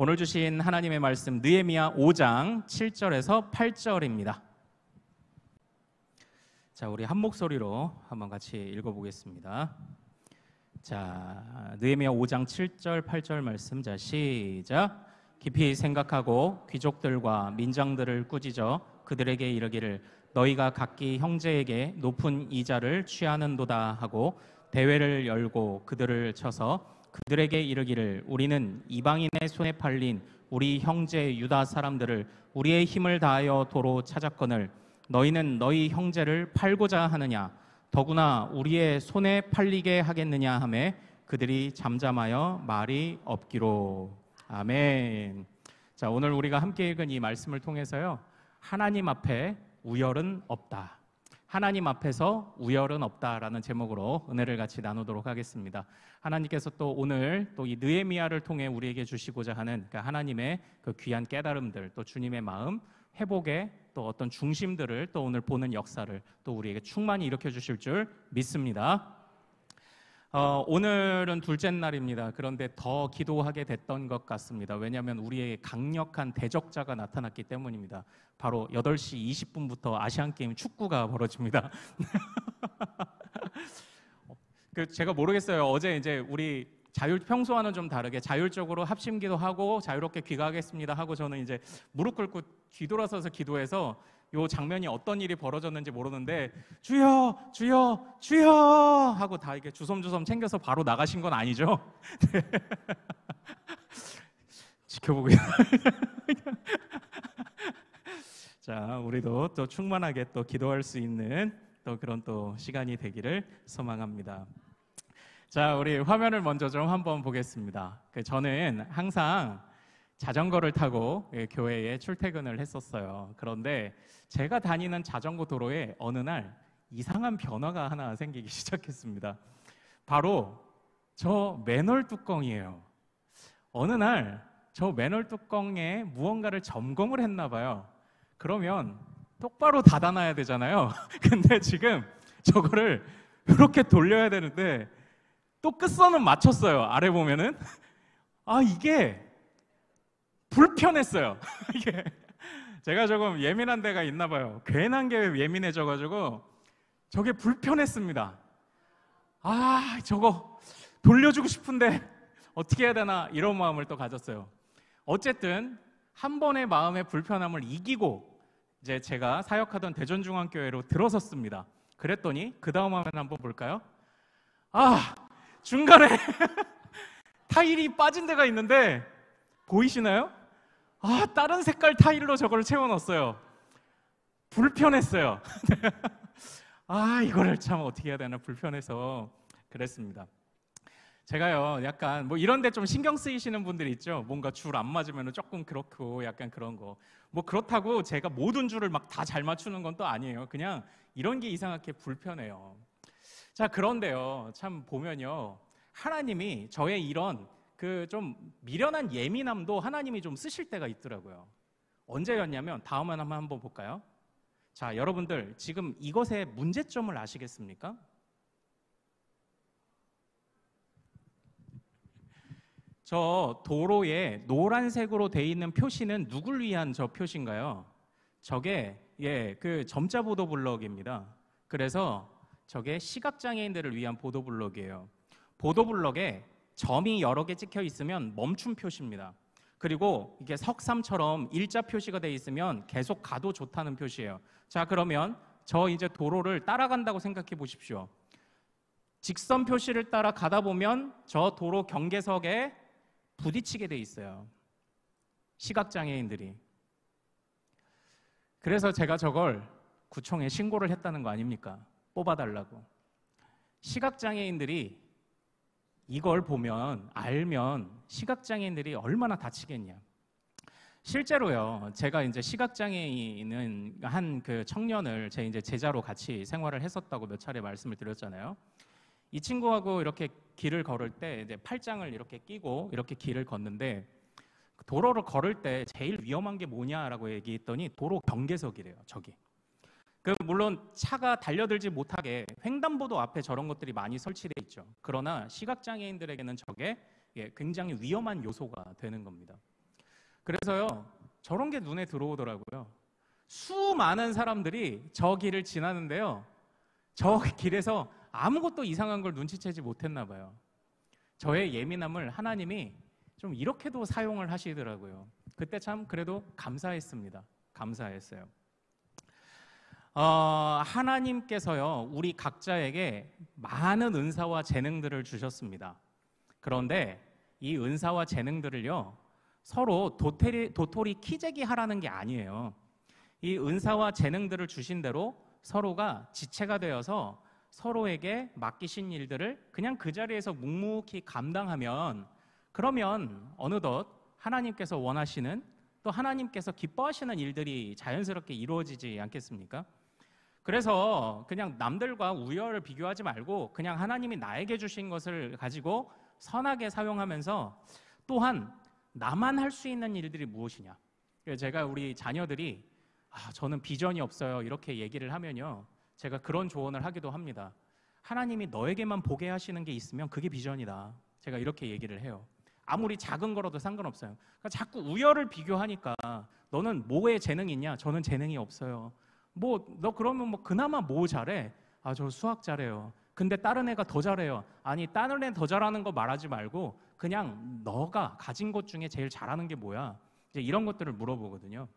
오늘 주신 하나님의 말씀 느헤미야 5장 7절에서 8절입니다. 자, 우리 한 목소리로 한번 같이 읽어보겠습니다. 자, 느헤미야 5장 7절 8절 말씀. 자, 시작. 깊이 생각하고 귀족들과 민장들을 꾸짖어 그들에게 이르기를 너희가 각기 형제에게 높은 이자를 취하는도다 하고 대회를 열고 그들을 쳐서 그들에게 이르기를 우리는 이방인의 손에 팔린 우리 형제 유다 사람들을 우리의 힘을 다하여 도로 찾았거늘 너희는 너희 형제를 팔고자 하느냐 더구나 우리의 손에 팔리게 하겠느냐 하매 그들이 잠잠하여 말이 없기로. 아멘. 자, 오늘 우리가 함께 읽은 이 말씀을 통해서요, 하나님 앞에 우열은 없다, 하나님 앞에서 우열은 없다라는 제목으로 은혜를 같이 나누도록 하겠습니다. 하나님께서 또 오늘 또 이 느헤미야를 통해 우리에게 주시고자 하는 하나님의 그 귀한 깨달음들, 또 주님의 마음 회복의 또 어떤 중심들을 또 오늘 보는 역사를 또 우리에게 충만히 일으켜 주실 줄 믿습니다. 오늘은 둘째 날입니다. 그런데 더 기도하게 됐던 것 같습니다. 왜냐하면 우리의 강력한 대적자가 나타났기 때문입니다. 바로 8시 20분부터 아시안게임 축구가 벌어집니다. 제가 모르겠어요. 어제 이제 우리 평소와는 좀 다르게 자율적으로 합심기도 하고 자유롭게 귀가하겠습니다 하고 저는 이제 무릎 꿇고 뒤돌아서서 기도해서 요 장면이 어떤 일이 벌어졌는지 모르는데 주여 주여 주여 하고 다 이렇게 주섬주섬 챙겨서 바로 나가신 건 아니죠? 네. 지켜보고 자, 우리도 또 충만하게 또 기도할 수 있는 또 그런 또 시간이 되기를 소망합니다. 자, 우리 화면을 먼저 좀 한번 보겠습니다. 저는 항상 자전거를 타고 교회에 출퇴근을 했었어요. 그런데 제가 다니는 자전거 도로에 어느 날 이상한 변화가 하나 생기기 시작했습니다. 바로 저 맨홀 뚜껑이에요. 어느 날 저 맨홀 뚜껑에 무언가를 점검을 했나 봐요. 그러면 똑바로 닫아놔야 되잖아요. 근데 지금 저거를 이렇게 돌려야 되는데 또 끝선은 맞췄어요. 아래 보면은 이게 불편했어요. 이게 제가 조금 예민한 데가 있나 봐요. 괜한 게 예민해져가지고 저게 불편했습니다. 저거 돌려주고 싶은데 어떻게 해야 되나 이런 마음을 또 가졌어요. 어쨌든 한 번의 마음의 불편함을 이기고 이제 제가 사역하던 대전중앙교회로 들어섰습니다. 그랬더니 그 다음 화면 한번 볼까요? 중간에 타일이 빠진 데가 있는데 보이시나요? 다른 색깔 타일로 저걸 채워넣었어요. 불편했어요. 이거를 참 어떻게 해야 되나 불편해서 그랬습니다. 제가요, 약간 뭐 이런 데 좀 신경 쓰이시는 분들이 있죠. 뭔가 줄 안 맞으면 조금 그렇고 약간 그런 거. 뭐 그렇다고 제가 모든 줄을 막 다 잘 맞추는 건 또 아니에요. 그냥 이런 게 이상하게 불편해요. 자, 그런데요, 참 보면요, 하나님이 저의 이런 그 좀 미련한 예민함도 하나님이 좀 쓰실 때가 있더라고요. 언제였냐면 다음 화면 한번 볼까요? 자, 여러분들 지금 이것의 문제점을 아시겠습니까? 저 도로에 노란색으로 돼 있는 표시는 누굴 위한 저 표시인가요? 저게 그 점자 보도블럭입니다. 그래서 저게 시각장애인들을 위한 보도블럭이에요. 보도블럭에 점이 여러 개 찍혀 있으면 멈춤 표시입니다. 그리고 이게 석삼처럼 일자 표시가 돼 있으면 계속 가도 좋다는 표시예요. 자, 그러면 저 이제 도로를 따라간다고 생각해 보십시오. 직선 표시를 따라 가다 보면 저 도로 경계석에 부딪히게 돼 있어요. 시각장애인들이. 그래서 제가 저걸 구청에 신고를 했다는 거 아닙니까? 뽑아달라고. 시각장애인들이 이걸 보면 알면 시각장애인들이 얼마나 다치겠냐. 실제로요, 제가 이제 시각장애인은 한 그 청년을 제 이제 제자로 같이 생활을 했었다고 몇 차례 말씀을 드렸잖아요. 이 친구하고 이렇게 길을 걸을 때 이제 팔짱을 이렇게 끼고 이렇게 길을 걷는데 도로를 걸을 때 제일 위험한 게 뭐냐라고 얘기했더니 도로 경계석이래요. 저기. 물론 차가 달려들지 못하게 횡단보도 앞에 저런 것들이 많이 설치되어 있죠. 그러나 시각장애인들에게는 저게 굉장히 위험한 요소가 되는 겁니다. 그래서요, 저런 게 눈에 들어오더라고요. 수많은 사람들이 저 길을 지나는데요, 저 길에서 아무것도 이상한 걸 눈치채지 못했나 봐요. 저의 예민함을 하나님이 좀 이렇게도 사용을 하시더라고요. 그때 참 그래도 감사했습니다. 감사했어요. 하나님께서요, 우리 각자에게 많은 은사와 재능들을 주셨습니다. 그런데 이 은사와 재능들을요, 서로 도토리 키재기 하라는 게 아니에요. 이 은사와 재능들을 주신 대로 서로가 지체가 되어서 서로에게 맡기신 일들을 그냥 그 자리에서 묵묵히 감당하면, 그러면 어느덧 하나님께서 원하시는, 또 하나님께서 기뻐하시는 일들이 자연스럽게 이루어지지 않겠습니까? 그래서 그냥 남들과 우열을 비교하지 말고 그냥 하나님이 나에게 주신 것을 가지고 선하게 사용하면서, 또한 나만 할 수 있는 일들이 무엇이냐. 제가 우리 자녀들이 저는 비전이 없어요 이렇게 얘기를 하면요, 제가 그런 조언을 하기도 합니다. 하나님이 너에게만 보게 하시는 게 있으면 그게 비전이다. 제가 이렇게 얘기를 해요. 아무리 작은 거라도 상관없어요. 그러니까 자꾸 우열을 비교하니까 너는 뭐에 재능이 있냐? 저는 재능이 없어요. 너 그러면 그나마 뭐 잘해? 저 수학 잘해요. 근데 다른 애가 더 잘해요. 아니, 다른 애 더 잘하는 거 말하지 말고 그냥 너가 가진 것 중에 제일 잘하는 게 뭐야? 이제 이런 것들을 물어보거든요.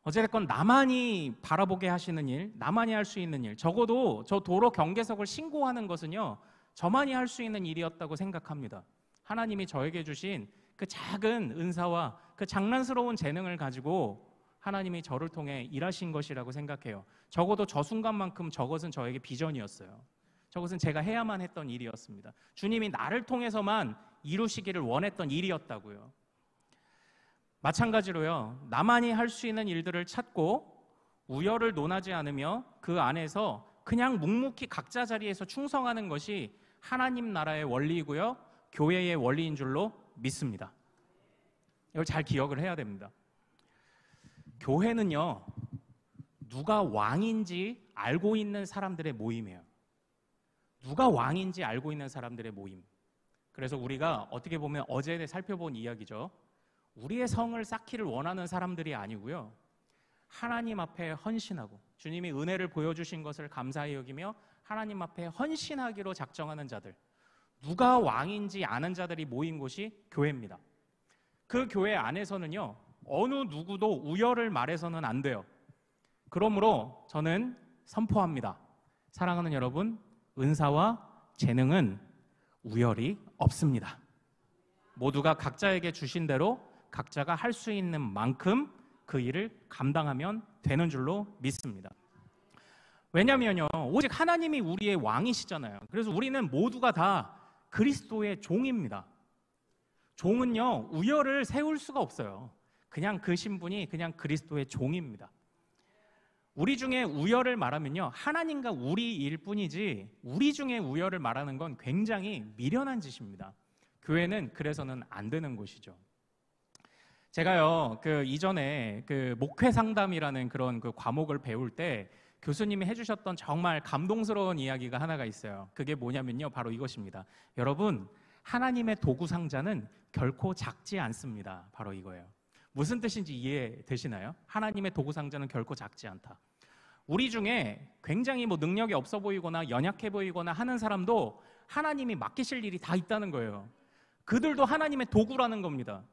어쨌든 나만이 바라보게 하시는 일, 나만이 할 수 있는 일, 적어도 저 도로 경계석을 신고하는 것은요, 저만이 할 수 있는 일이었다고 생각합니다. 하나님이 저에게 주신 그 작은 은사와 그 장난스러운 재능을 가지고 하나님이 저를 통해 일하신 것이라고 생각해요. 적어도 저 순간만큼 저것은 저에게 비전이었어요. 저것은 제가 해야만 했던 일이었습니다. 주님이 나를 통해서만 이루시기를 원했던 일이었다고요. 마찬가지로요, 나만이 할 수 있는 일들을 찾고 우열을 논하지 않으며 그 안에서 그냥 묵묵히 각자 자리에서 충성하는 것이 하나님 나라의 원리이고요, 교회의 원리인 줄로 믿습니다. 이걸 잘 기억을 해야 됩니다. 교회는요, 누가 왕인지 알고 있는 사람들의 모임이에요. 누가 왕인지 알고 있는 사람들의 모임. 그래서 우리가 어떻게 보면 어제 살펴본 이야기죠. 우리의 성을 쌓기를 원하는 사람들이 아니고요, 하나님 앞에 헌신하고 주님이 은혜를 보여주신 것을 감사히 여기며 하나님 앞에 헌신하기로 작정하는 자들, 누가 왕인지 아는 자들이 모인 곳이 교회입니다. 그 교회 안에서는요, 어느 누구도 우열을 말해서는 안 돼요. 그러므로 저는 선포합니다. 사랑하는 여러분, 은사와 재능은 우열이 없습니다. 모두가 각자에게 주신 대로 각자가 할 수 있는 만큼 그 일을 감당하면 되는 줄로 믿습니다. 왜냐면요, 오직 하나님이 우리의 왕이시잖아요. 그래서 우리는 모두가 다 그리스도의 종입니다. 종은요, 우열을 세울 수가 없어요. 그냥 그 신분이 그냥 그리스도의 종입니다. 우리 중에 우열을 말하면요, 하나님과 우리일 뿐이지 우리 중에 우열을 말하는 건 굉장히 미련한 짓입니다. 교회는 그래서는 안 되는 곳이죠. 제가요, 이전에 목회 상담이라는 그런 과목을 배울 때 교수님이 해주셨던 정말 감동스러운 이야기가 하나가 있어요. 그게 뭐냐면요, 바로 이것입니다. 여러분, 하나님의 도구 상자는 결코 작지 않습니다. 바로 이거예요. 무슨 뜻인지 이해되시나요? 하나님의 도구 상자는 결코 작지 않다. 우리 중에 굉장히 능력이 없어 보이거나 연약해 보이거나 하는 사람도 하나님이 맡기실 일이 다 있다는 거예요. 그들도 하나님의 도구라는 겁니다.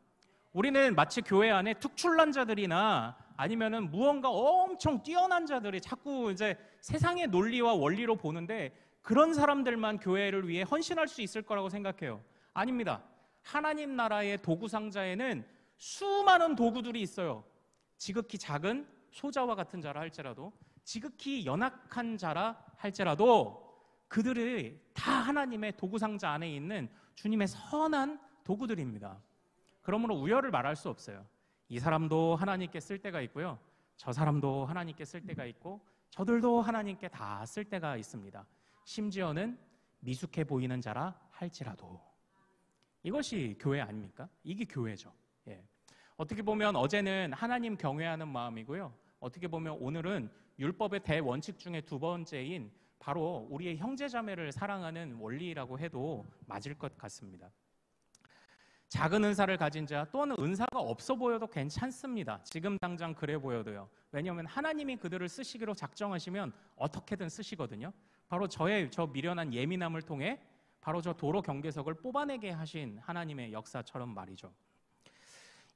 우리는 마치 교회 안에 특출난 자들이나 아니면은 무언가 엄청 뛰어난 자들이 자꾸 이제 세상의 논리와 원리로 보는데, 그런 사람들만 교회를 위해 헌신할 수 있을 거라고 생각해요. 아닙니다. 하나님 나라의 도구 상자에는 수많은 도구들이 있어요. 지극히 작은 소자와 같은 자라 할지라도, 지극히 연약한 자라 할지라도 그들이 다 하나님의 도구 상자 안에 있는 주님의 선한 도구들입니다. 그러므로 우열을 말할 수 없어요. 이 사람도 하나님께 쓸 때가 있고요, 저 사람도 하나님께 쓸 때가 있고, 저들도 하나님께 다 쓸 때가 있습니다. 심지어는 미숙해 보이는 자라 할지라도. 이것이 교회 아닙니까? 이게 교회죠. 예. 어떻게 보면 어제는 하나님 경외하는 마음이고요, 어떻게 보면 오늘은 율법의 대원칙 중에 두 번째인 바로 우리의 형제자매를 사랑하는 원리라고 해도 맞을 것 같습니다. 작은 은사를 가진 자 또는 은사가 없어 보여도 괜찮습니다. 지금 당장 그래 보여도요. 왜냐하면 하나님이 그들을 쓰시기로 작정하시면 어떻게든 쓰시거든요. 바로 저 미련한 예민함을 통해 바로 저 도로 경계석을 뽑아내게 하신 하나님의 역사처럼 말이죠.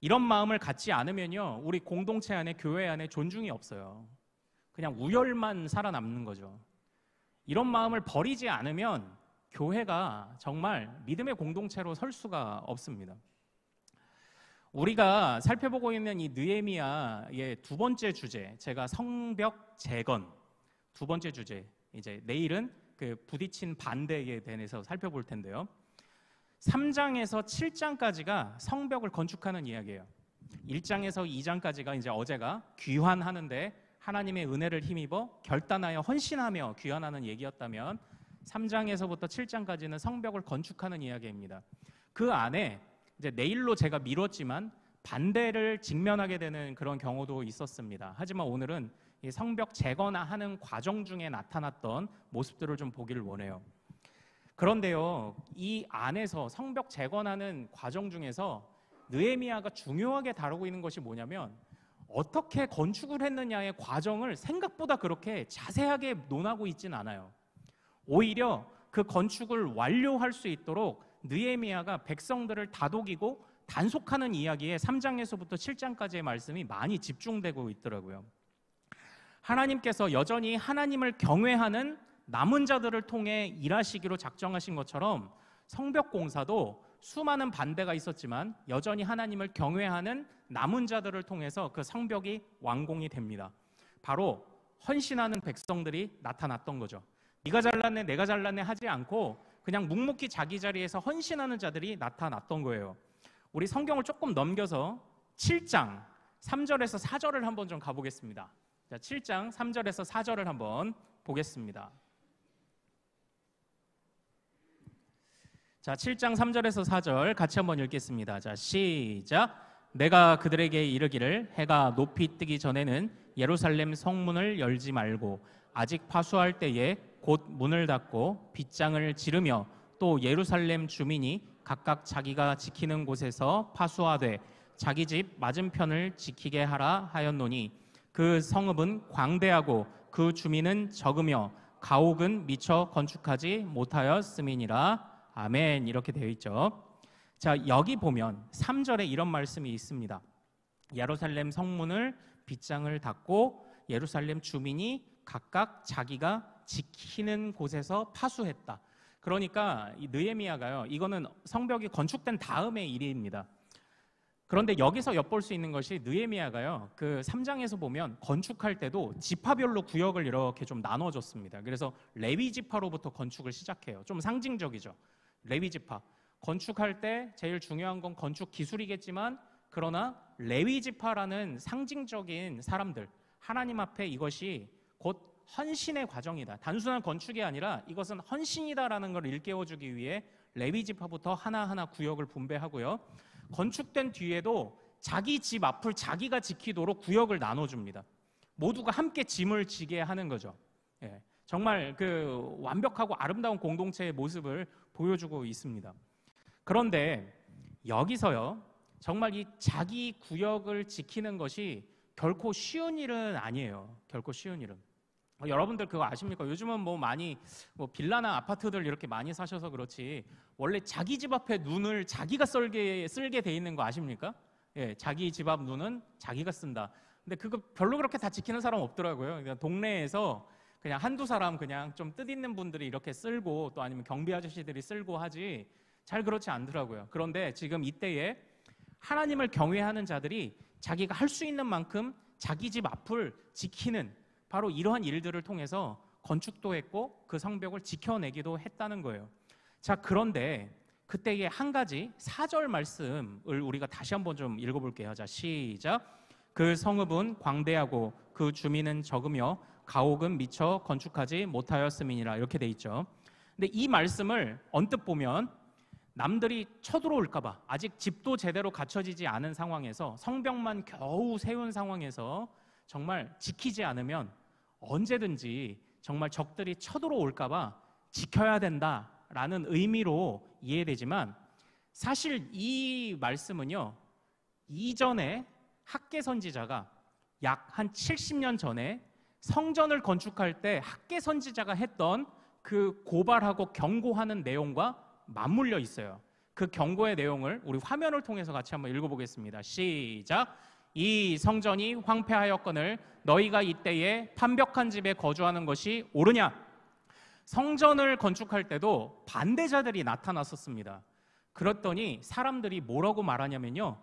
이런 마음을 갖지 않으면요, 우리 공동체 안에, 교회 안에 존중이 없어요. 그냥 우열만 살아남는 거죠. 이런 마음을 버리지 않으면 교회가 정말 믿음의 공동체로 설 수가 없습니다. 우리가 살펴보고 있는 이 느헤미야의 두 번째 주제, 제가 성벽 재건, 두 번째 주제, 이제 내일은 그 부딪힌 반대에 대해서 살펴볼 텐데요. 3장에서 7장까지가 성벽을 건축하는 이야기예요. 1장에서 2장까지가 이제 어제가 귀환하는데 하나님의 은혜를 힘입어 결단하여 헌신하며 귀환하는 얘기였다면 3장에서부터 7장까지는 성벽을 건축하는 이야기입니다. 그 안에 이제 내일로 제가 미뤘지만 반대를 직면하게 되는 그런 경우도 있었습니다. 하지만 오늘은 이 성벽 재건하는 과정 중에 나타났던 모습들을 좀 보기를 원해요. 그런데요, 이 안에서 성벽 재건하는 과정 중에서 느헤미야가 중요하게 다루고 있는 것이 뭐냐면 어떻게 건축을 했느냐의 과정을 생각보다 그렇게 자세하게 논하고 있진 않아요. 오히려 그 건축을 완료할 수 있도록 느헤미야가 백성들을 다독이고 단속하는 이야기에 3장에서부터 7장까지의 말씀이 많이 집중되고 있더라고요. 하나님께서 여전히 하나님을 경외하는 남은 자들을 통해 일하시기로 작정하신 것처럼 성벽 공사도 수많은 반대가 있었지만 여전히 하나님을 경외하는 남은 자들을 통해서 그 성벽이 완공이 됩니다. 바로 헌신하는 백성들이 나타났던 거죠. 네가 잘났네, 내가 잘났네 하지 않고 그냥 묵묵히 자기 자리에서 헌신하는 자들이 나타났던 거예요. 우리 성경을 조금 넘겨서 7장 3절에서 4절을 한번 좀 가보겠습니다. 자, 7장 3절에서 4절을 한번 보겠습니다. 자, 7장 3절에서 4절 같이 한번 읽겠습니다. 자, 시작. 내가 그들에게 이르기를 해가 높이 뜨기 전에는 예루살렘 성문을 열지 말고 아직 파수할 때에 곧 문을 닫고 빗장을 지르며 또 예루살렘 주민이 각각 자기가 지키는 곳에서 파수하되 자기 집 맞은편을 지키게 하라 하였노니 그 성읍은 광대하고 그 주민은 적으며 가옥은 미처 건축하지 못하였음이니라. 아멘. 이렇게 되어 있죠. 자, 여기 보면 3절에 이런 말씀이 있습니다. 예루살렘 성문을 빗장을 닫고 예루살렘 주민이 각각 자기가 지키는 곳에서 파수했다. 그러니까 이 느헤미야가요, 이거는 성벽이 건축된 다음의 일입니다. 그런데 여기서 엿볼 수 있는 것이 느헤미야가요, 그 3장에서 보면 건축할 때도 지파별로 구역을 이렇게 좀 나눠줬습니다. 그래서 레위 지파로부터 건축을 시작해요. 좀 상징적이죠. 레위 지파. 건축할 때 제일 중요한 건 건축 기술이겠지만 그러나 레위 지파라는 상징적인 사람들, 하나님 앞에 이것이 곧 헌신의 과정이다. 단순한 건축이 아니라 이것은 헌신이다라는 걸 일깨워주기 위해 레위 지파부터 하나하나 구역을 분배하고요. 건축된 뒤에도 자기 집 앞을 자기가 지키도록 구역을 나눠줍니다. 모두가 함께 짐을 지게 하는 거죠. 예, 정말 그 완벽하고 아름다운 공동체의 모습을 보여주고 있습니다. 그런데 여기서요, 정말 이 자기 구역을 지키는 것이 결코 쉬운 일은 아니에요. 결코 쉬운 일은. 여러분들 그거 아십니까? 요즘은 뭐 많이 빌라나 아파트들 이렇게 많이 사셔서 그렇지 원래 자기 집 앞에 눈을 자기가 쓸게 돼 있는 거 아십니까? 예, 자기 집 앞 눈은 자기가 쓴다. 근데 그거 별로 그렇게 다 지키는 사람 없더라고요. 그냥 동네에서 그냥 한두 사람 그냥 좀 뜻있는 분들이 이렇게 쓸고 또 아니면 경비 아저씨들이 쓸고 하지 잘 그렇지 않더라고요. 그런데 지금 이때에 하나님을 경외하는 자들이 자기가 할 수 있는 만큼 자기 집 앞을 지키는 바로 이러한 일들을 통해서 건축도 했고 그 성벽을 지켜내기도 했다는 거예요. 자, 그런데 그때의 한 가지 4절 말씀을 우리가 다시 한번 좀 읽어볼게요. 자, 시작. 그 성읍은 광대하고 그 주민은 적으며 가옥은 미처 건축하지 못하였음이니라. 이렇게 돼 있죠. 근데 이 말씀을 언뜻 보면 남들이 쳐들어올까 봐 아직 집도 제대로 갖춰지지 않은 상황에서 성벽만 겨우 세운 상황에서 정말 지키지 않으면 언제든지 정말 적들이 쳐들어올까 봐 지켜야 된다라는 의미로 이해되지만 사실 이 말씀은요, 이전에 학개 선지자가 약 한 70년 전에 성전을 건축할 때 학개 선지자가 했던 그 고발하고 경고하는 내용과 맞물려 있어요. 그 경고의 내용을 우리 화면을 통해서 같이 한번 읽어보겠습니다. 시작. 이 성전이 황폐하였거늘 너희가 이때에 판벽한 집에 거주하는 것이 옳으냐? 성전을 건축할 때도 반대자들이 나타났었습니다. 그랬더니 사람들이 뭐라고 말하냐면요,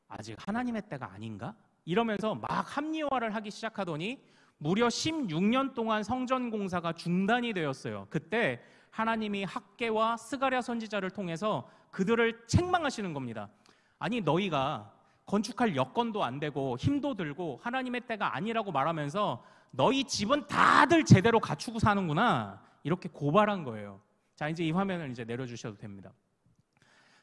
아직 하나님의 때가 아닌가? 이러면서 막 합리화를 하기 시작하더니 무려 16년 동안 성전 공사가 중단이 되었어요. 그때 하나님이 학개와 스가랴 선지자를 통해서 그들을 책망하시는 겁니다. 아니, 너희가 건축할 여건도 안 되고 힘도 들고 하나님의 때가 아니라고 말하면서 너희 집은 다들 제대로 갖추고 사는구나, 이렇게 고발한 거예요. 자, 이제 이 화면을 이제 내려주셔도 됩니다.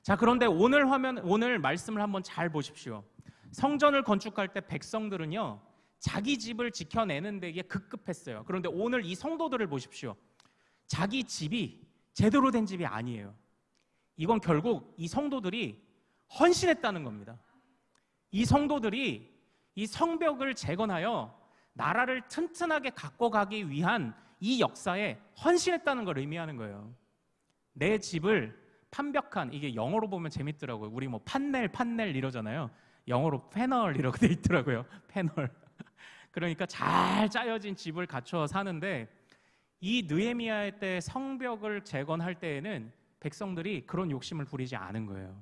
자, 그런데 오늘 말씀을 한번 잘 보십시오. 성전을 건축할 때 백성들은요, 자기 집을 지켜내는 데에 급급했어요. 그런데 오늘 이 성도들을 보십시오. 자기 집이 제대로 된 집이 아니에요. 이건 결국 이 성도들이 헌신했다는 겁니다. 이 성도들이 이 성벽을 재건하여 나라를 튼튼하게 갖고 가기 위한 이 역사에 헌신했다는 걸 의미하는 거예요. 내 집을 판벽한, 이게 영어로 보면 재밌더라고요. 우리 뭐 판넬 이러잖아요. 영어로 패널 이라고 돼 있더라고요. 패널. 그러니까 잘 짜여진 집을 갖춰 사는데, 이 느헤미야 때 성벽을 재건할 때에는 백성들이 그런 욕심을 부리지 않은 거예요.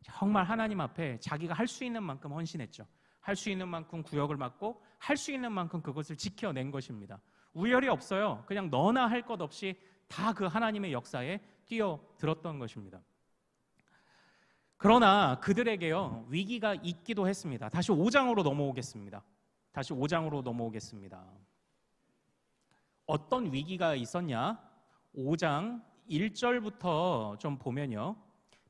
정말 하나님 앞에 자기가 할 수 있는 만큼 헌신했죠. 할 수 있는 만큼 구역을 맡고 할 수 있는 만큼 그것을 지켜낸 것입니다. 우열이 없어요. 그냥 너나 할 것 없이 다 그 하나님의 역사에 뛰어들었던 것입니다. 그러나 그들에게요, 위기가 있기도 했습니다. 다시 5장으로 넘어오겠습니다. 어떤 위기가 있었냐? 5장 1절부터 좀 보면요,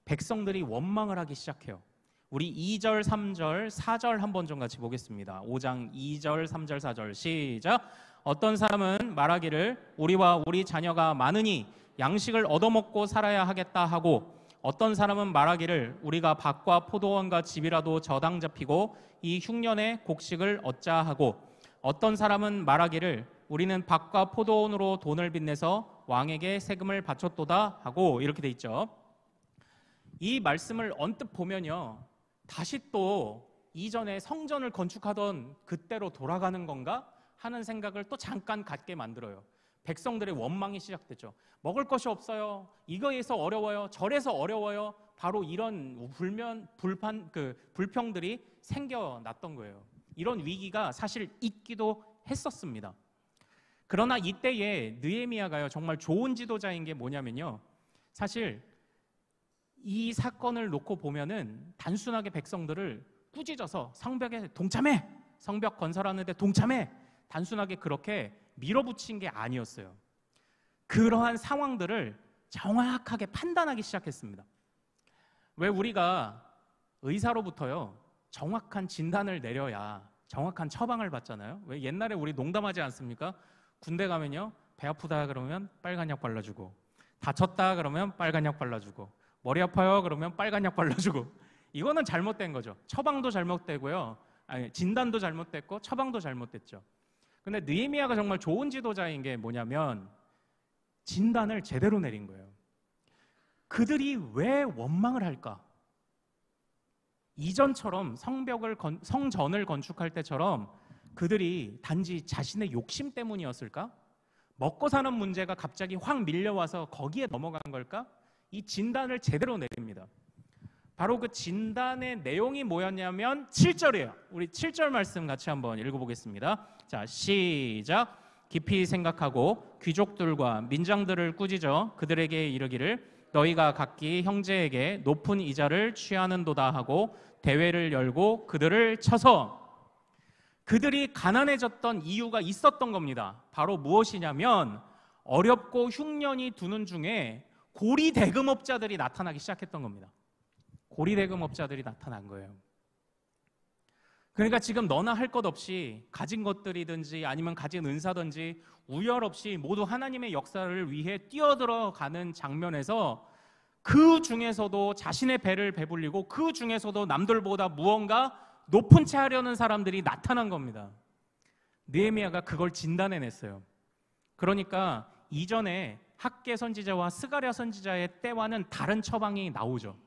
백성들이 원망을 하기 시작해요. 우리 2절, 3절, 4절 한번 좀 같이 보겠습니다. 5장 2절, 3절, 4절 시작. 어떤 사람은 말하기를 우리와 우리 자녀가 많으니 양식을 얻어먹고 살아야 하겠다 하고, 어떤 사람은 말하기를 우리가 밭과 포도원과 집이라도 저당 잡히고 이 흉년에 곡식을 얻자 하고, 어떤 사람은 말하기를 우리는 밭과 포도원으로 돈을 빚내서 왕에게 세금을 바쳤도다 하고, 이렇게 돼 있죠. 이 말씀을 언뜻 보면요, 다시 또 이전에 성전을 건축하던 그때로 돌아가는 건가 하는 생각을 또 잠깐 갖게 만들어요. 백성들의 원망이 시작됐죠. 먹을 것이 없어요. 이거에서 어려워요. 저래서 어려워요. 바로 이런 불평들이 생겨났던 거예요. 이런 위기가 사실 있기도 했었습니다. 그러나 이때에 느헤미야가요, 정말 좋은 지도자인 게 뭐냐면요, 사실 이 사건을 놓고 보면은 단순하게 백성들을 꾸짖어서 성벽에 동참해, 성벽 건설하는데 동참해, 단순하게 그렇게 밀어붙인 게 아니었어요. 그러한 상황들을 정확하게 판단하기 시작했습니다. 왜 우리가 의사로부터요, 정확한 진단을 내려야 정확한 처방을 받잖아요. 왜 옛날에 우리 농담하지 않습니까? 군대 가면요, 배 아프다 그러면 빨간 약 발라주고, 다쳤다 그러면 빨간 약 발라주고, 머리 아파요 그러면 빨간 약 발라주고. 이거는 잘못된 거죠. 처방도 잘못되고요, 진단도 잘못됐고 처방도 잘못됐죠. 근데 느헤미야가 정말 좋은 지도자인 게 뭐냐면 진단을 제대로 내린 거예요. 그들이 왜 원망을 할까? 이전처럼 성전을 건축할 때처럼 그들이 단지 자신의 욕심 때문이었을까? 먹고 사는 문제가 갑자기 확 밀려와서 거기에 넘어간 걸까? 이 진단을 제대로 내립니다. 바로 그 진단의 내용이 뭐였냐면 7절이에요. 우리 7절 말씀 같이 한번 읽어보겠습니다. 자, 시작. 깊이 생각하고 귀족들과 민장들을 꾸짖어 그들에게 이르기를 너희가 각기 형제에게 높은 이자를 취하는도다 하고 대회를 열고 그들을 쳐서. 그들이 가난해졌던 이유가 있었던 겁니다. 바로 무엇이냐면 어렵고 흉년이 두는 중에 고리대금업자들이 나타나기 시작했던 겁니다. 고리대금업자들이 나타난 거예요. 그러니까 지금 너나 할 것 없이 가진 것들이든지 아니면 가진 은사든지 우열 없이 모두 하나님의 역사를 위해 뛰어들어가는 장면에서 그 중에서도 자신의 배를 배불리고 그 중에서도 남들보다 무언가 높은 채 하려는 사람들이 나타난 겁니다. 느헤미야가 그걸 진단해냈어요. 그러니까 이전에 학개 선지자와 스가랴 선지자의 때와는 다른 처방이 나오죠.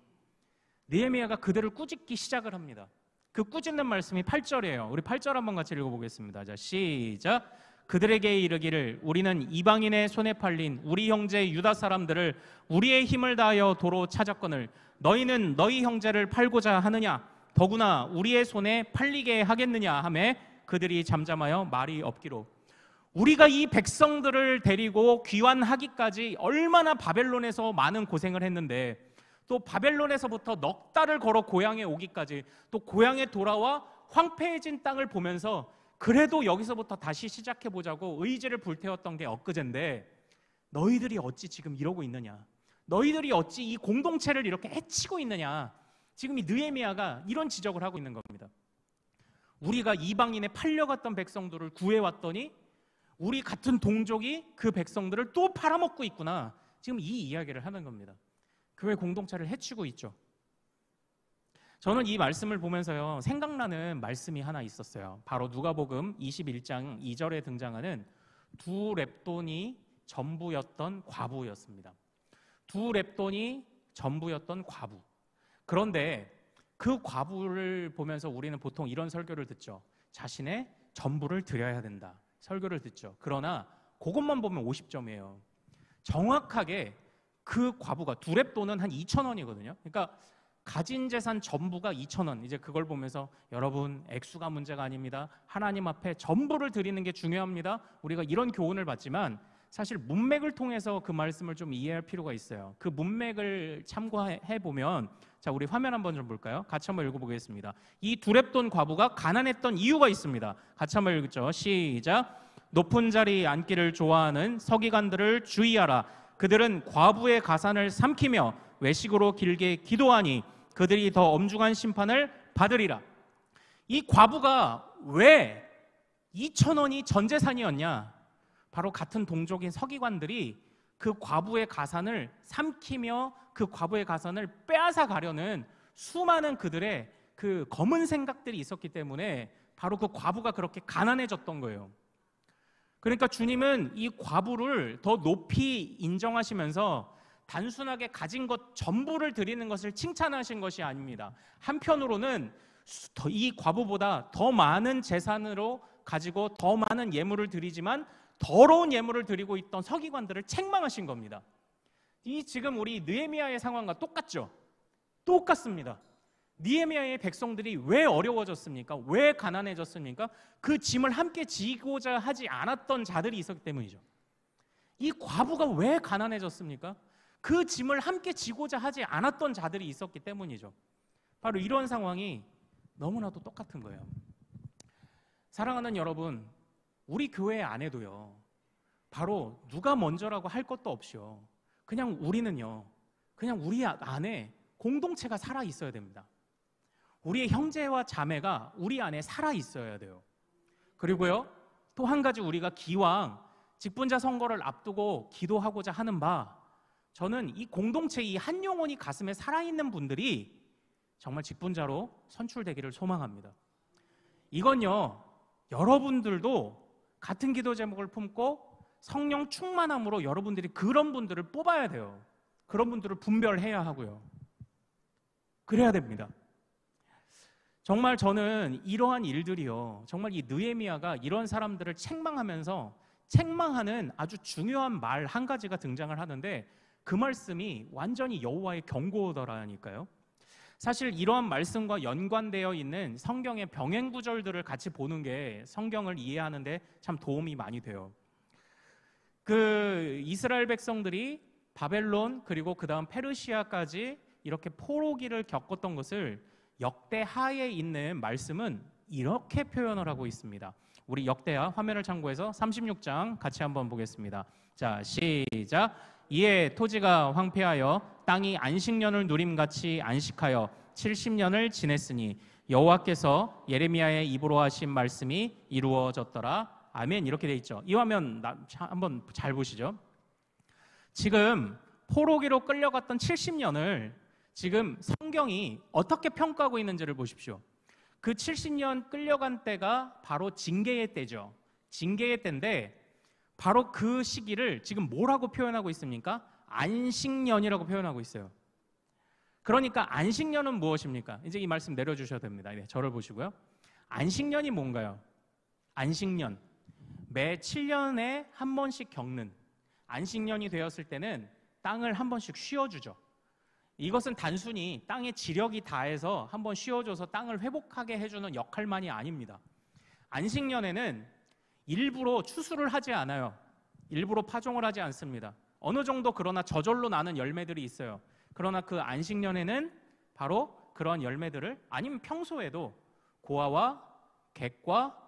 느헤미야가 그들을 꾸짖기 시작을 합니다. 그 꾸짖는 말씀이 8절이에요. 우리 8절 한번 같이 읽어보겠습니다. 자, 시작. 그들에게 이르기를 우리는 이방인의 손에 팔린 우리 형제 유다 사람들을 우리의 힘을 다하여 도로 찾았거늘 너희는 너희 형제를 팔고자 하느냐? 더구나 우리의 손에 팔리게 하겠느냐 하매 그들이 잠잠하여 말이 없기로. 우리가 이 백성들을 데리고 귀환하기까지 얼마나 바벨론에서 많은 고생을 했는데, 또 바벨론에서부터 넉 달을 걸어 고향에 오기까지, 또 고향에 돌아와 황폐해진 땅을 보면서 그래도 여기서부터 다시 시작해보자고 의지를 불태웠던 게 엊그제인데 너희들이 어찌 지금 이러고 있느냐? 너희들이 어찌 이 공동체를 이렇게 해치고 있느냐? 지금 이 느헤미야가 이런 지적을 하고 있는 겁니다. 우리가 이방인에 팔려갔던 백성들을 구해왔더니 우리 같은 동족이 그 백성들을 또 팔아먹고 있구나. 지금 이 이야기를 하는 겁니다. 교회 공동체를 해치고 있죠. 저는 이 말씀을 보면서요, 생각나는 말씀이 하나 있었어요. 바로 누가복음 21장 2절에 등장하는 두 렙돈이 전부였던 과부였습니다. 두 렙돈이 전부였던 과부. 그런데 그 과부를 보면서 우리는 보통 이런 설교를 듣죠. 자신의 전부를 드려야 된다. 설교를 듣죠. 그러나 그것만 보면 50점이에요. 정확하게 그 과부가 두 렙돈은 한 2,000원이거든요. 그러니까 가진 재산 전부가 2,000원. 이제 그걸 보면서 여러분, 액수가 문제가 아닙니다. 하나님 앞에 전부를 드리는 게 중요합니다. 우리가 이런 교훈을 받지만 사실 문맥을 통해서 그 말씀을 좀 이해할 필요가 있어요. 그 문맥을 참고해 보면, 자, 우리 화면 한번 좀 볼까요? 같이 한번 읽어보겠습니다. 이 두 렙돈 과부가 가난했던 이유가 있습니다. 같이 한번 읽죠. 시작. 높은 자리 앉기를 좋아하는 서기관들을 주의하라. 그들은 과부의 가산을 삼키며 외식으로 길게 기도하니 그들이 더 엄중한 심판을 받으리라. 이 과부가 왜 2,000원이 전 재산이었냐? 바로 같은 동족인 서기관들이 그 과부의 가산을 삼키며 그 과부의 가산을 빼앗아 가려는 수많은 그들의 그 검은 생각들이 있었기 때문에 바로 그 과부가 그렇게 가난해졌던 거예요. 그러니까 주님은 이 과부를 더 높이 인정하시면서 단순하게 가진 것 전부를 드리는 것을 칭찬하신 것이 아닙니다. 한편으로는 이 과부보다 더 많은 재산으로 가지고 더 많은 예물을 드리지만 더러운 예물을 드리고 있던 서기관들을 책망하신 겁니다. 이 지금 우리 느헤미야의 상황과 똑같죠? 똑같습니다. 느헤미야의 백성들이 왜 어려워졌습니까? 왜 가난해졌습니까? 그 짐을 함께 지고자 하지 않았던 자들이 있었기 때문이죠. 이 과부가 왜 가난해졌습니까? 그 짐을 함께 지고자 하지 않았던 자들이 있었기 때문이죠. 바로 이런 상황이 너무나도 똑같은 거예요. 사랑하는 여러분, 우리 교회 안에도요, 바로 누가 먼저라고 할 것도 없이요, 그냥 우리는요, 그냥 우리 안에 공동체가 살아 있어야 됩니다. 우리의 형제와 자매가 우리 안에 살아 있어야 돼요. 그리고요, 또 한 가지 우리가 기왕 직분자 선거를 앞두고 기도하고자 하는 바, 저는 이 공동체, 이 한 영혼이 가슴에 살아있는 분들이 정말 직분자로 선출되기를 소망합니다. 이건요, 여러분들도 같은 기도 제목을 품고 성령 충만함으로 여러분들이 그런 분들을 뽑아야 돼요. 그런 분들을 분별해야 하고요. 그래야 됩니다. 정말 저는 이러한 일들이요, 정말 이 느헤미야가 이런 사람들을 책망하면서 책망하는 아주 중요한 말 한 가지가 등장을 하는데, 그 말씀이 완전히 여호와의 경고더라니까요. 사실 이러한 말씀과 연관되어 있는 성경의 병행 구절들을 같이 보는 게 성경을 이해하는 데 참 도움이 많이 돼요. 그 이스라엘 백성들이 바벨론 그리고 그 다음 페르시아까지 이렇게 포로기를 겪었던 것을 역대하에 있는 말씀은 이렇게 표현을 하고 있습니다. 우리 역대하 화면을 참고해서 36장 같이 한번 보겠습니다. 자, 시작. 이에 토지가 황폐하여 땅이 안식년을 누림같이 안식하여 70년을 지냈으니 여호와께서 예레미야의 입으로 하신 말씀이 이루어졌더라. 아멘. 이렇게 돼 있죠. 이 화면 한번 잘 보시죠. 지금 포로기로 끌려갔던 70년을 지금 성경이 어떻게 평가하고 있는지를 보십시오. 그 70년 끌려간 때가 바로 징계의 때죠. 징계의 때인데 바로 그 시기를 지금 뭐라고 표현하고 있습니까? 안식년이라고 표현하고 있어요. 그러니까 안식년은 무엇입니까? 이제 이 말씀 내려주셔야 됩니다. 네, 저를 보시고요. 안식년이 뭔가요? 안식년, 매 7년에 한 번씩 겪는 안식년이 되었을 때는 땅을 한 번씩 쉬어주죠. 이것은 단순히 땅의 지력이 다해서 한 번 쉬어줘서 땅을 회복하게 해주는 역할만이 아닙니다. 안식년에는 일부러 추수를 하지 않아요. 일부러 파종을 하지 않습니다. 어느 정도 그러나 저절로 나는 열매들이 있어요. 그러나 그 안식년에는 바로 그러한 열매들을, 아니면 평소에도 고아와 객과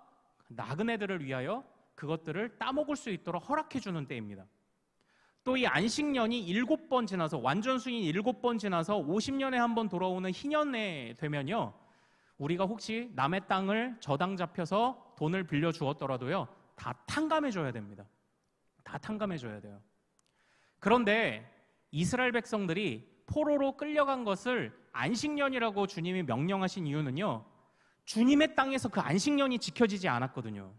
나그네들을 위하여 그것들을 따먹을 수 있도록 허락해 주는 때입니다. 또 이 안식년이 7번 지나서, 완전수인 7번 지나서 50년에 한 번 돌아오는 희년에 되면요, 우리가 혹시 남의 땅을 저당 잡혀서 돈을 빌려 주었더라도요, 다 탕감해 줘야 됩니다. 다 탕감해 줘야 돼요. 그런데 이스라엘 백성들이 포로로 끌려간 것을 안식년이라고 주님이 명령하신 이유는요, 주님의 땅에서 그 안식년이 지켜지지 않았거든요.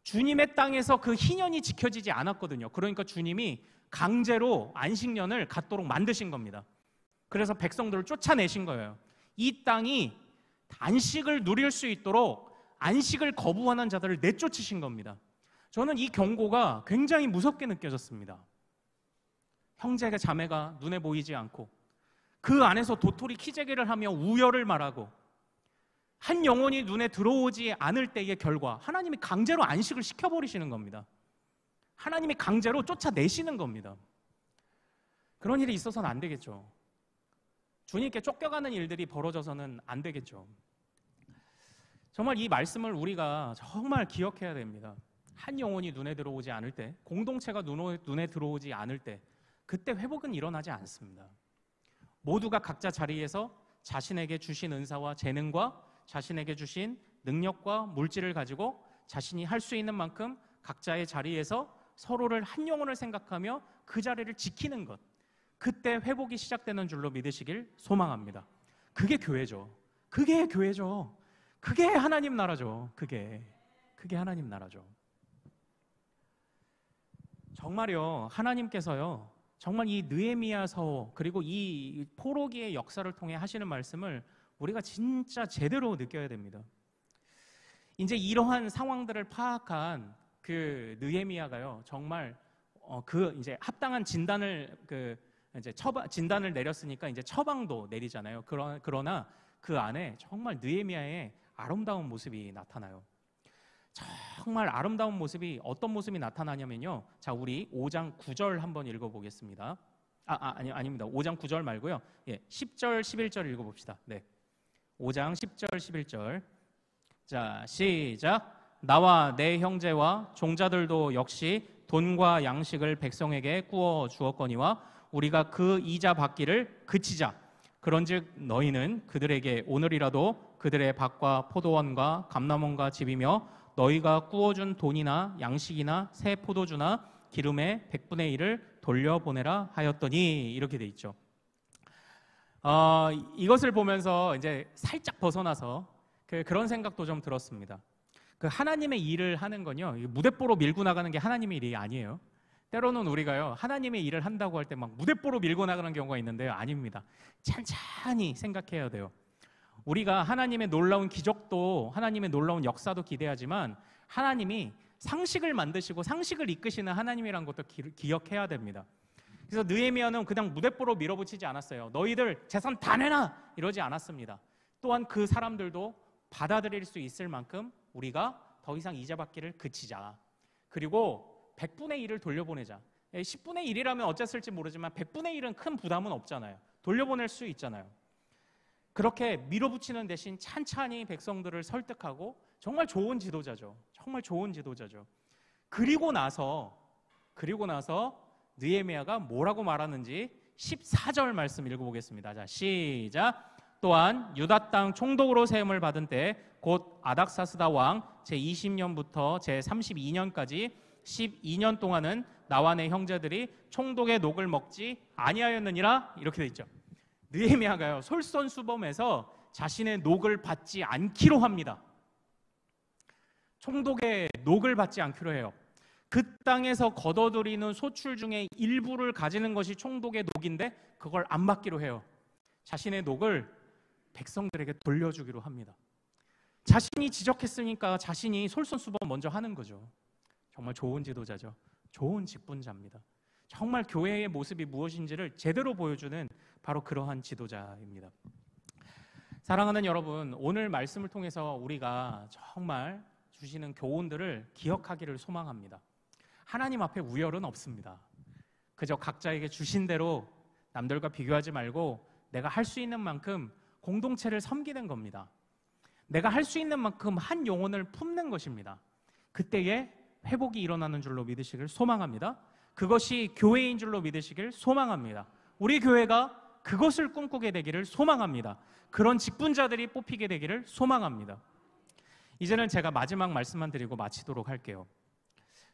주님의 땅에서 그 희년이 지켜지지 않았거든요. 그러니까 주님이 강제로 안식년을 갖도록 만드신 겁니다. 그래서 백성들을 쫓아내신 거예요. 이 땅이 안식을 누릴 수 있도록 안식을 거부하는 자들을 내쫓으신 겁니다. 저는 이 경고가 굉장히 무섭게 느껴졌습니다. 형제가 자매가 눈에 보이지 않고 그 안에서 도토리 키재기를 하며 우열을 말하고 한 영혼이 눈에 들어오지 않을 때의 결과, 하나님이 강제로 안식을 시켜버리시는 겁니다. 하나님이 강제로 쫓아내시는 겁니다. 그런 일이 있어서는 안 되겠죠. 주님께 쫓겨가는 일들이 벌어져서는 안 되겠죠. 정말 이 말씀을 우리가 정말 기억해야 됩니다. 한 영혼이 눈에 들어오지 않을 때, 공동체가 눈에 들어오지 않을 때, 그때 회복은 일어나지 않습니다. 모두가 각자 자리에서 자신에게 주신 은사와 재능과 자신에게 주신 능력과 물질을 가지고 자신이 할 수 있는 만큼 각자의 자리에서 서로를 한 영혼을 생각하며 그 자리를 지키는 것, 그때 회복이 시작되는 줄로 믿으시길 소망합니다. 그게 교회죠. 그게 교회죠. 그게 하나님 나라죠. 그게 하나님 나라죠. 정말요, 하나님께서요, 정말 이 느헤미야서 그리고 이 포로기의 역사를 통해 하시는 말씀을 우리가 진짜 제대로 느껴야 됩니다. 이제 이러한 상황들을 파악한 그 느헤미야가요, 정말 그 이제 합당한 진단을 이제 진단을 내렸으니까 이제 처방도 내리잖아요. 그러나 그 안에 정말 느헤미야의 아름다운 모습이 나타나요. 정말 아름다운 모습이, 어떤 모습이 나타나냐면요, 자, 우리 5장 9절 한번 읽어보겠습니다. 아닙니다. 5장 9절 말고요, 10절 11절 읽어봅시다. 네, 5장 10절 11절. 자, 시작. 나와 내 형제와 종자들도 역시 돈과 양식을 백성에게 구워 주었거니와 우리가 그 이자 받기를 그치자. 그런즉 너희는 그들에게 오늘이라도 그들의 밭과 포도원과 감람원과 집이며 너희가 구워준 돈이나 양식이나 새 포도주나 기름의 100분의 1을 돌려보내라 하였더니, 이렇게 돼 있죠. 이것을 보면서 이제 살짝 벗어나서 그런 생각도 좀 들었습니다. 그 하나님의 일을 하는 건요, 무대뽀로 밀고 나가는 게 하나님의 일이 아니에요. 때로는 우리가요, 하나님의 일을 한다고 할 때 막 무대뽀로 밀고 나가는 경우가 있는데요, 아닙니다. 찬찬히 생각해야 돼요. 우리가 하나님의 놀라운 기적도, 하나님의 놀라운 역사도 기대하지만 하나님이 상식을 만드시고 상식을 이끄시는 하나님이라는 것도 기억해야 됩니다. 그래서 느헤미야는 그냥 무대뽀로 밀어붙이지 않았어요. 너희들 재산 다 내놔! 이러지 않았습니다. 또한 그 사람들도 받아들일 수 있을 만큼 우리가 더 이상 이자 받기를 그치자. 그리고 100분의 1을 돌려보내자. 10분의 1이라면 어쨌을지 모르지만 100분의 1은 큰 부담은 없잖아요. 돌려보낼 수 있잖아요. 그렇게 밀어붙이는 대신 찬찬히 백성들을 설득하고, 정말 좋은 지도자죠. 정말 좋은 지도자죠. 그리고 나서 느헤미야가 뭐라고 말하는지 14절 말씀 읽어보겠습니다. 자, 시작. 또한 유다 땅 총독으로 세움을 받은 때 곧 아닥사스다 왕 제20년부터 제32년까지 12년 동안은 나와 내 형제들이 총독의 녹을 먹지 아니하였느니라 이렇게 돼 있죠. 느헤미야가요 솔선수범해서 자신의 녹을 받지 않기로 합니다. 총독의 녹을 받지 않기로 해요. 그 땅에서 거둬들이는 소출 중에 일부를 가지는 것이 총독의 녹인데 그걸 안 받기로 해요. 자신의 녹을 백성들에게 돌려주기로 합니다. 자신이 지적했으니까 자신이 솔선수범 먼저 하는 거죠. 정말 좋은 지도자죠. 좋은 직분자입니다. 정말 교회의 모습이 무엇인지를 제대로 보여주는 바로 그러한 지도자입니다. 사랑하는 여러분, 오늘 말씀을 통해서 우리가 정말 주시는 교훈들을 기억하기를 소망합니다. 하나님 앞에 우열은 없습니다. 그저 각자에게 주신 대로 남들과 비교하지 말고 내가 할 수 있는 만큼 공동체를 섬기는 겁니다. 내가 할 수 있는 만큼 한 영혼을 품는 것입니다. 그때에 회복이 일어나는 줄로 믿으시길 소망합니다. 그것이 교회인 줄로 믿으시길 소망합니다. 우리 교회가 그것을 꿈꾸게 되기를 소망합니다. 그런 직분자들이 뽑히게 되기를 소망합니다. 이제는 제가 마지막 말씀만 드리고 마치도록 할게요.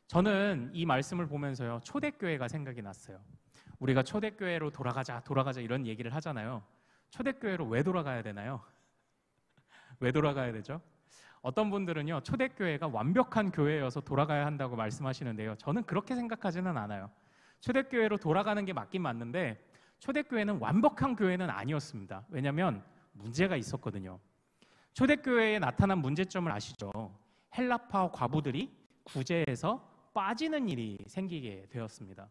저는 이 말씀을 보면서요 초대교회가 생각이 났어요. 우리가 초대교회로 돌아가자 이런 얘기를 하잖아요. 초대교회로 왜 돌아가야 되나요? 왜 돌아가야 되죠? 어떤 분들은요 초대교회가 완벽한 교회여서 돌아가야 한다고 말씀하시는데요, 저는 그렇게 생각하지는 않아요. 초대교회로 돌아가는 게 맞긴 맞는데 초대교회는 완벽한 교회는 아니었습니다. 왜냐하면 문제가 있었거든요. 초대교회에 나타난 문제점을 아시죠? 헬라파 과부들이 구제에서 빠지는 일이 생기게 되었습니다.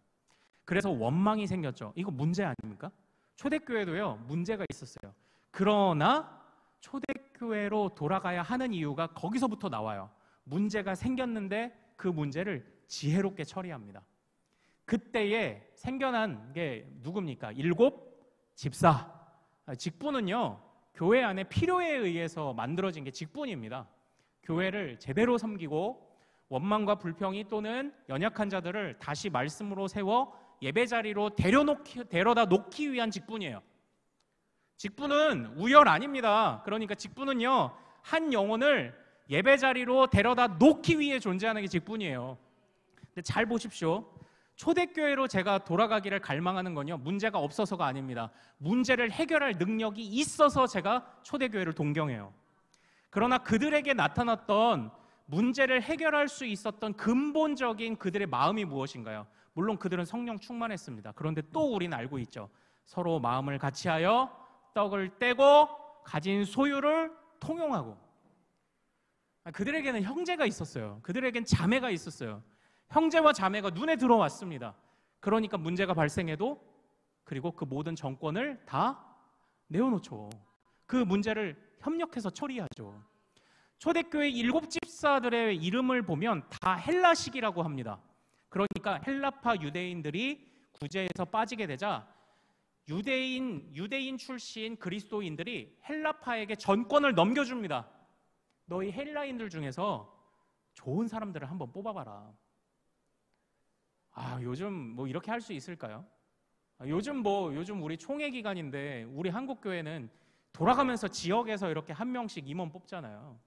그래서 원망이 생겼죠. 이거 문제 아닙니까? 초대교회도요 문제가 있었어요. 그러나 초대교회로 돌아가야 하는 이유가 거기서부터 나와요. 문제가 생겼는데 그 문제를 지혜롭게 처리합니다. 그때에 생겨난 게 누굽니까? 7 집사. 직분은요 교회 안에 필요에 의해서 만들어진 게 직분입니다. 교회를 제대로 섬기고 원망과 불평이 또는 연약한 자들을 다시 말씀으로 세워 예배 자리로 데려다 놓기 위한 직분이에요. 직분은 우열 아닙니다. 그러니까 직분은요 한 영혼을 예배 자리로 데려다 놓기 위해 존재하는 게 직분이에요. 근데 잘 보십시오. 초대교회로 제가 돌아가기를 갈망하는 건요 문제가 없어서가 아닙니다. 문제를 해결할 능력이 있어서 제가 초대교회를 동경해요. 그러나 그들에게 나타났던 문제를 해결할 수 있었던 근본적인 그들의 마음이 무엇인가요? 물론 그들은 성령 충만했습니다. 그런데 또 우리는 알고 있죠. 서로 마음을 같이하여 떡을 떼고 가진 소유를 통용하고. 그들에게는 형제가 있었어요. 그들에겐 자매가 있었어요. 형제와 자매가 눈에 들어왔습니다. 그러니까 문제가 발생해도 그리고 그 모든 정권을 다 내어놓죠. 그 문제를 협력해서 처리하죠. 초대교회 7 집사들의 이름을 보면 다 헬라식이라고 합니다. 그러니까 헬라파 유대인들이 구제에서 빠지게 되자 유대인 출신 그리스도인들이 헬라파에게 전권을 넘겨줍니다. 너희 헬라인들 중에서 좋은 사람들을 한번 뽑아봐라. 요즘 뭐 이렇게 할 수 있을까요? 요즘 우리 총회 기간인데 우리 한국교회는 돌아가면서 지역에서 이렇게 한 명씩 임원 뽑잖아요.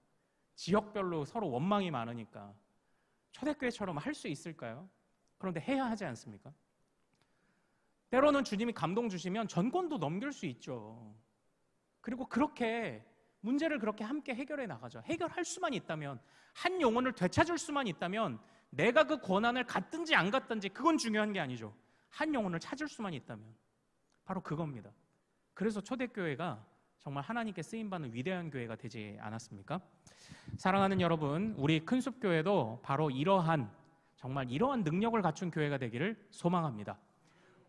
지역별로 서로 원망이 많으니까. 초대교회처럼 할 수 있을까요? 그런데 해야 하지 않습니까? 때로는 주님이 감동 주시면 전권도 넘길 수 있죠. 그리고 그렇게 문제를 그렇게 함께 해결해 나가죠. 해결할 수만 있다면, 한 영혼을 되찾을 수만 있다면, 내가 그 권한을 갖든지 안 갖든지 그건 중요한 게 아니죠. 한 영혼을 찾을 수만 있다면 바로 그겁니다. 그래서 초대교회가 정말 하나님께 쓰임받는 위대한 교회가 되지 않았습니까? 사랑하는 여러분, 우리 큰숲교회도 바로 정말 이러한 능력을 갖춘 교회가 되기를 소망합니다.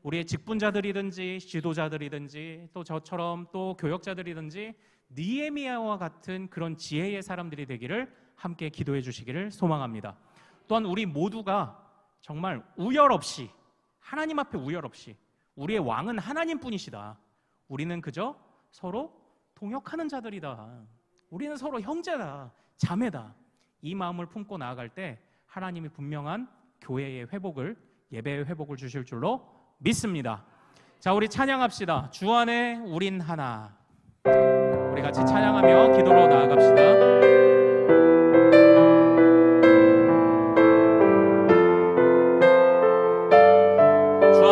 우리의 직분자들이든지 지도자들이든지 또 저처럼 또 교역자들이든지 느헤미야와 같은 그런 지혜의 사람들이 되기를 함께 기도해 주시기를 소망합니다. 또한 우리 모두가 정말 우열 없이, 하나님 앞에 우열 없이, 우리의 왕은 하나님뿐이시다. 우리는 그저 서로 동역하는 자들이다. 우리는 서로 형제다, 자매다. 이 마음을 품고 나아갈 때 하나님이 분명한 교회의 회복을, 예배의 회복을 주실 줄로 믿습니다. 자, 우리 찬양합시다. 주 안에 우린 하나. 우리 같이 찬양하며 기도로 나아갑시다.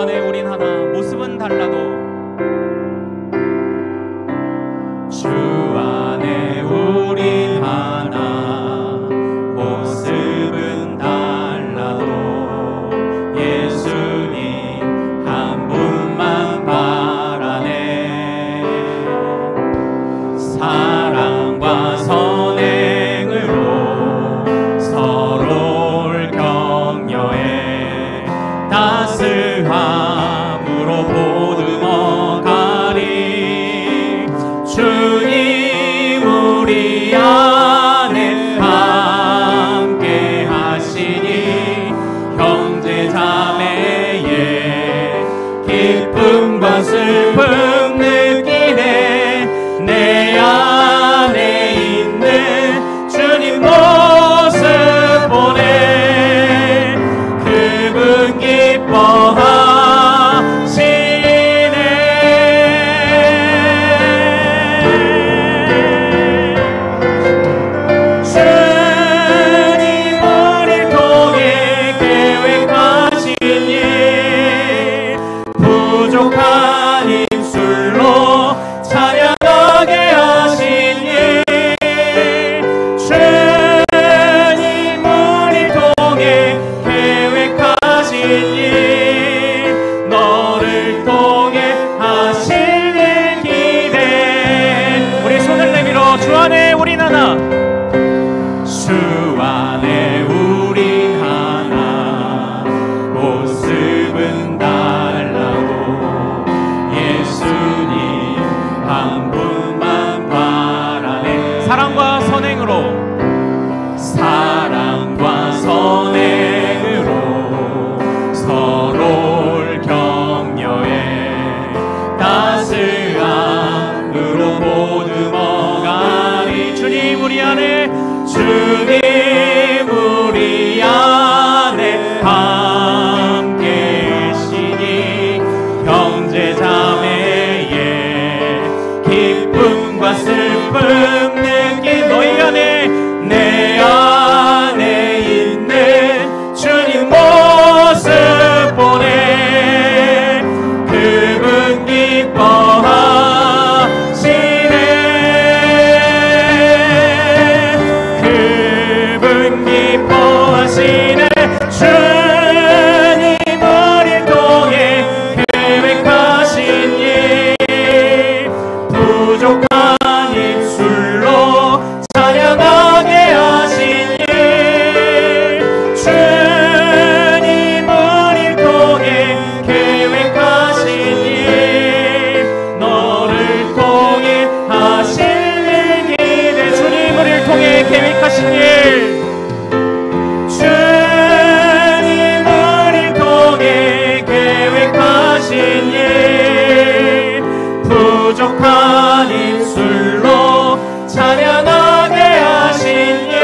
안에 우린 하나, 모습은 달라도 주 안에 우린 하나, 모습은 달라도 예수님 한 분만 바라네. 사랑과 선행으로 서로를 격려해 따스함으로 보듬어 가리. 주님 우리 안에 함께 하시니 형제 자매의 기쁨과 슬픔 느끼네. 내 안에 있는 주님 모습 보네. 그분 기뻐하시네. 주님 우리를 통해 계획하신 일, 부족한 입술로 찬양하게 하신 일. 주님 우리를 통해 계획하신 일, 너를 통해 하신 일 기대. 우리 손을 내밀어 주 안에 우린 하나, 주 안에 우린 하나, 모습은 달라도 예수님 한 분만 바라네. 사랑과 선행으로, 사랑과 선행으로 서로를 격려해 따스함으로 보듬어 가리. 주님 우리 안에, 주님 우리 안에 함께 계시니 형제 자매의 기쁨과 슬픔 느낀 너희 안에, 내 안에 있는 주님 모습 보네. 그분 기뻐하시네. 그분 기뻐하시네. 주님 우리를 통해 계획하신 일, 부족한 입술로 찬양하게 하신 일. 주님 우리를 통해 계획하신 일, 너를 통해 하신 일 기대. 주님 우리를 통해 계획하신 일, 주님 우리를 통해 계획하신 일, 부족한 입술로 찬양하게 하신 일.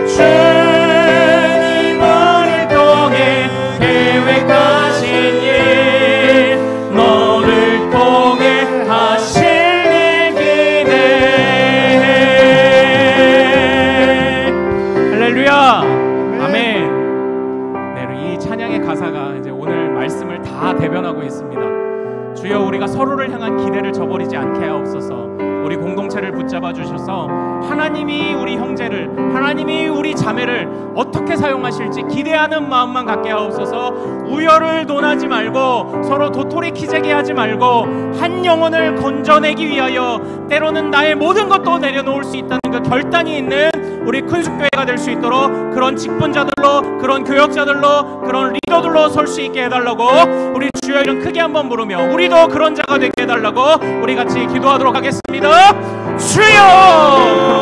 주님 우리를 통해 계획하신 일, 너를 통해 하신 일 기대. 할렐루야. 아멘. 네, 이 찬양의 가사가 이제 오늘 말씀을 다 대변하고 있습니다. 주여 우리가 서로를 향한 기대를 저버리지 않게 하옵소서. 우리 공동체를 붙잡아 주셔서 하나님이 우리 형제를, 하나님이 우리 자매를 어떻게 사용하실지 기대하는 마음만 갖게 하옵소서. 우열을 논하지 말고 서로 도토리 키재기 하지 말고 한 영혼을 건져내기 위하여 때로는 나의 모든 것도 내려놓을 수 있다는 그 결단이 있는 우리 큰숙교회가 될 수 있도록 그런 직분자들로, 그런 교역자들로, 그런 리더들로 설 수 있게 해달라고 우리 주여 이름 크게 한번 부르며 우리도 그런 자가 되게 해달라고 우리 같이 기도하도록 하겠습니다. 주여!